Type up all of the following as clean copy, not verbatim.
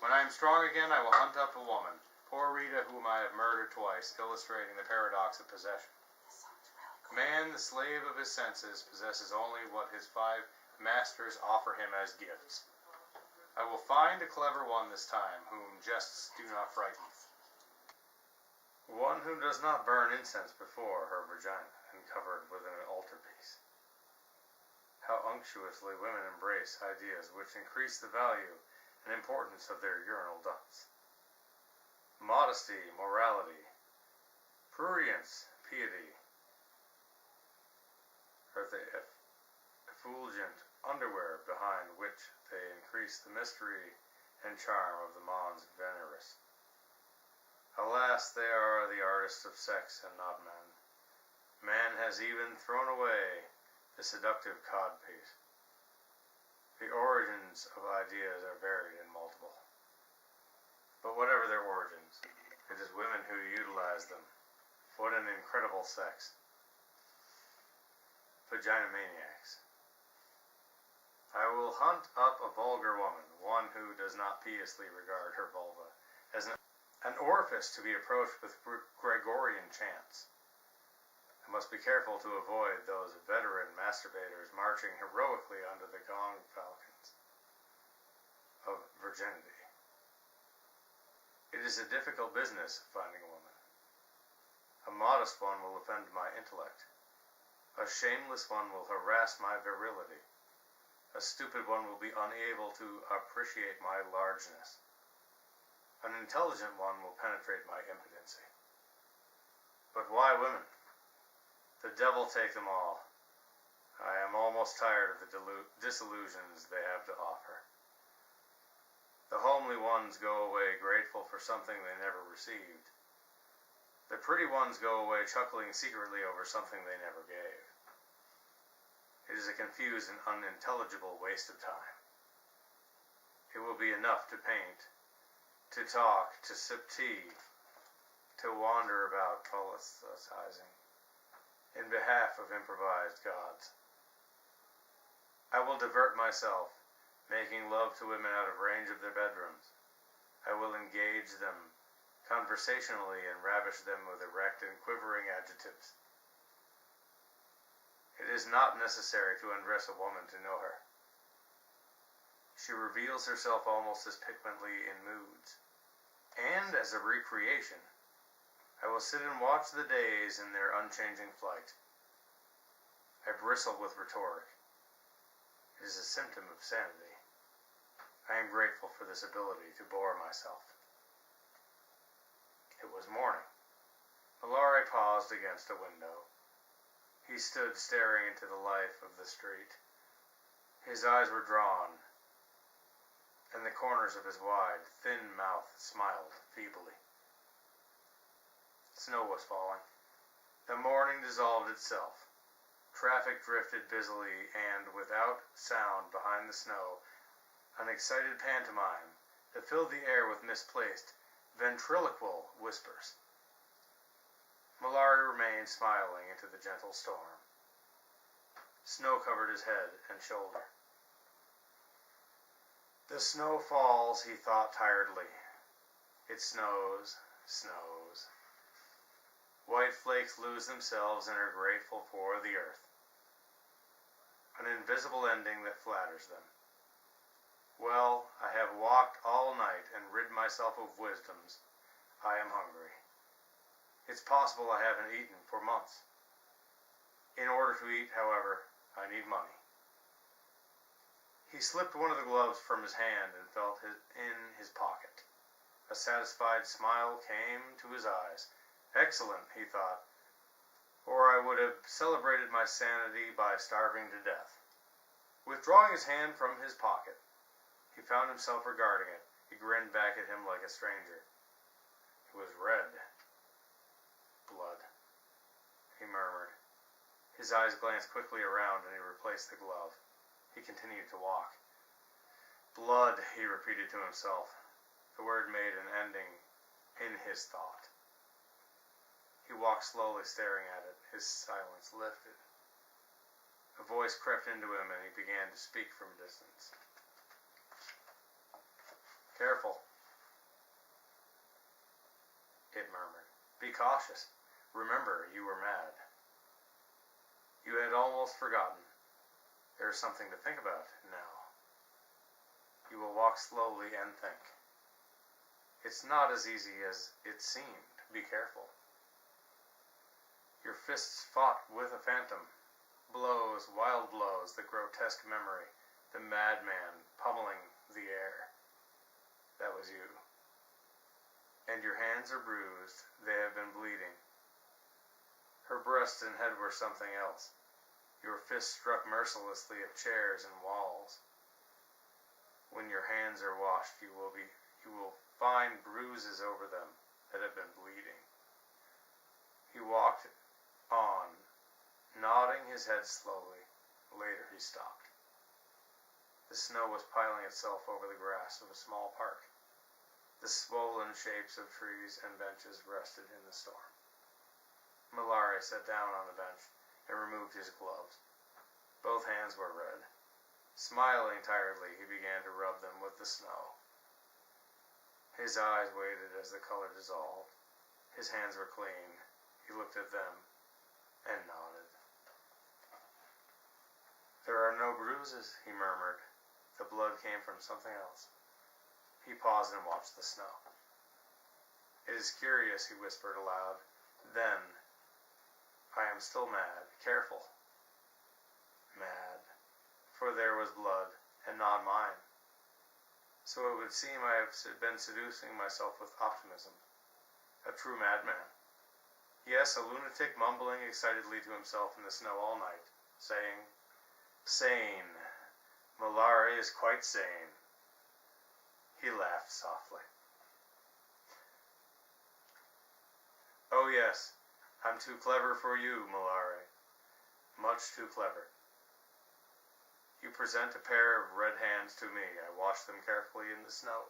When I am strong again, I will hunt up a woman, poor Rita, whom I have murdered twice, illustrating the paradox of possession. Man, the slave of his senses, possesses only what his 5 masters offer him as gifts. I will find a clever one this time, whom jests do not frighten. One who does not burn incense before her vagina, and covered with an altarpiece. How unctuously women embrace ideas which increase the value and importance of their urinal dumps. Modesty, morality, prurience, piety, are the effulgent underwear behind which they increase the mystery and charm of the mons veneris. Alas, they are the artists of sex and not men. Man has even thrown away the seductive codpiece. The origins of ideas are varied and multiple. But whatever their origins, it is women who utilize them. What an incredible sex. Vagina maniacs. I will hunt up a vulgar woman, one who does not piously regard her vulva as an orifice to be approached with Gregorian chants. I must be careful to avoid those veteran masturbators marching heroically under the gong falcons of virginity. It is a difficult business finding a woman. A modest one will offend my intellect. A shameless one will harass my virility. A stupid one will be unable to appreciate my largeness. An intelligent one will penetrate my impotency. But why women? The devil take them all. I am almost tired of the disillusions they have to offer. The homely ones go away grateful for something they never received. The pretty ones go away chuckling secretly over something they never gave. It is a confused and unintelligible waste of time. It will be enough to paint, to talk, to sip tea, to wander about philosophizing in behalf of improvised gods. I will divert myself, making love to women out of range of their bedrooms. I will engage them conversationally and ravish them with erect and quivering adjectives. It is not necessary to undress a woman to know her. She reveals herself almost as pigmentally in moods. And as a recreation, I will sit and watch the days in their unchanging flight. I bristle with rhetoric. It is a symptom of sanity. I am grateful for this ability to bore myself. It was morning. Mallare paused against a window. He stood staring into the life of the street. His eyes were drawn, and the corners of his wide, thin mouth smiled feebly. Snow was falling. The morning dissolved itself. Traffic drifted busily, and without sound behind the snow, an excited pantomime that filled the air with misplaced, ventriloquial whispers. Mallare remained smiling into the gentle storm. Snow covered his head and shoulder. The snow falls, he thought tiredly. It snows, snows. White flakes lose themselves and are grateful for the earth. An invisible ending that flatters them. Well, I have walked all night and rid myself of wisdoms. I am hungry. It's possible I haven't eaten for months. In order to eat, however, I need money. He slipped one of the gloves from his hand and felt in his pocket. A satisfied smile came to his eyes. Excellent, he thought, or I would have celebrated my sanity by starving to death. Withdrawing his hand from his pocket, he found himself regarding it. He grinned back at him like a stranger. It was red. Blood, he murmured. His eyes glanced quickly around and he replaced the glove. He continued to walk. Blood, he repeated to himself. The word made an ending in his thought. He walked slowly, staring at it. His silence lifted. A voice crept into him, and he began to speak from a distance. "Careful," it murmured. "Be cautious. Remember, you were mad. You had almost forgotten. There is something to think about now. You will walk slowly and think. It's not as easy as it seemed. Be careful. Your fists fought with a phantom. Blows, wild blows, the grotesque memory, the madman pummeling the air. That was you. And your hands are bruised. They have been bleeding. Her breast and head were something else. Your fists struck mercilessly at chairs and walls. When your hands are washed, you will find bruises over them that have been bleeding." He walked on, nodding his head slowly. Later he stopped. The snow was piling itself over the grass of a small park. The swollen shapes of trees and benches rested in the storm. Mallare sat down on the bench and removed his gloves. Both hands were red. Smiling tiredly, he began to rub them with the snow. His eyes waited as the color dissolved. His hands were clean. He looked at them and nodded. "There are no bruises," he murmured. "The blood came from something else." He paused and watched the snow. "It is curious," he whispered aloud. Then, "I am still mad. Careful." Mad. For there was blood, and not mine. So it would seem I have been seducing myself with optimism. A true madman. Yes, a lunatic mumbling excitedly to himself in the snow all night, saying, "Sane. Mallare is quite sane." He laughed softly. "Oh yes, I'm too clever for you, Mallare. Much too clever. You present a pair of red hands to me. I wash them carefully in the snow.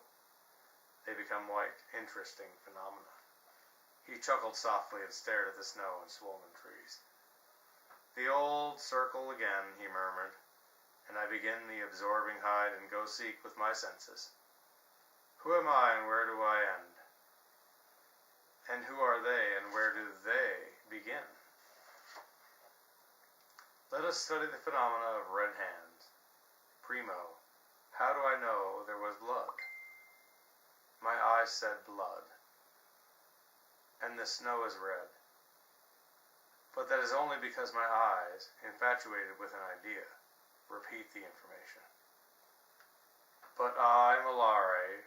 They become white, interesting phenomena." He chuckled softly and stared at the snow and swollen trees. "The old circle again," he murmured, "and I begin the absorbing hide and go seek with my senses. Who am I and where do I end? And who are they and where do they begin? Let us study the phenomena of red hands. Primo, how do I know there was blood? My eyes said blood. And the snow is red. But that is only because my eyes, infatuated with an idea, repeat the information. But I, Mallare,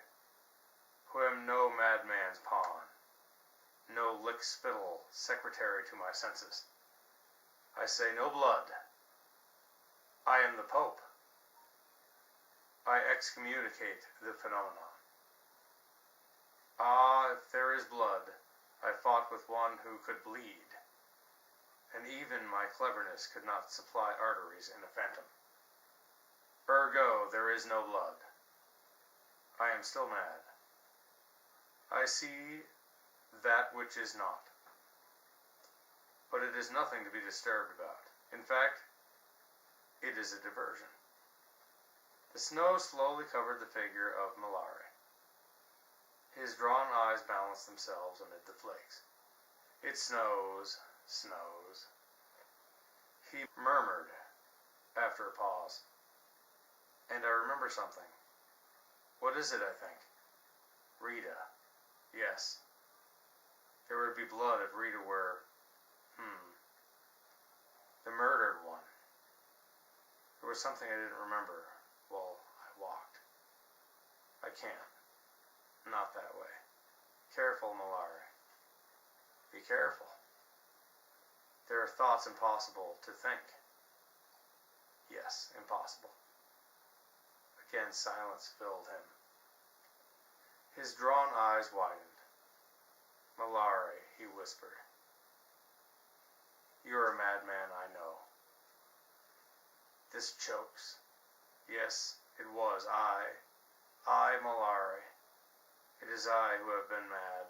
who am no madman's pawn, no lick-spittle secretary to my senses, I say no blood. I am the Pope. I excommunicate the phenomenon. Ah, if there is blood, I fought with one who could bleed, and even my cleverness could not supply arteries in a phantom. Ergo, there is no blood. I am still mad. I see that which is not. But it is nothing to be disturbed about. In fact, it is a diversion." The snow slowly covered the figure of Mallare. His drawn eyes balanced themselves amid the flakes. "It snows, snows," he murmured after a pause. "And I remember something. What is it, I think? Rita. Yes. There would be blood if Rita were, the murdered one. There was something I didn't remember while I walked. I can't. Not that way. Careful, Mallare. Be careful. There are thoughts impossible to think. Yes, impossible." Again silence filled him. His drawn eyes widened. "Mallare," he whispered. "You're a madman, I know. This chokes. Yes, it was I, Mallare. It is I who have been mad.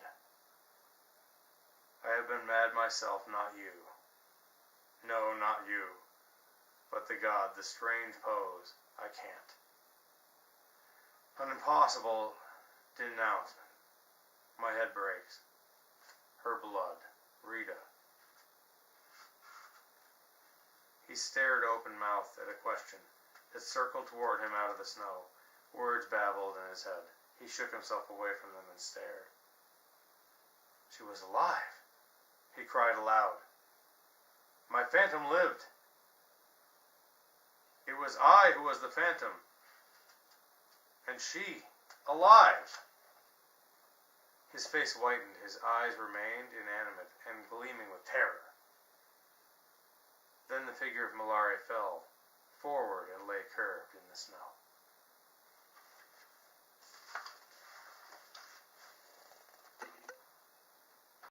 I have been mad myself, not you. No, not you. But the god, the strange pose, I can't. An impossible denouncement. My head breaks. Her blood. Rita. He stared open-mouthed at a question that circled toward him out of the snow. Words babbled in his head. He shook himself away from them and stared. She was alive. He cried aloud. My phantom lived. It was I who was the phantom. And she, alive. His face whitened, his eyes remained inanimate and gleaming with terror. Then the figure of Mallare fell forward and lay curved in the snow.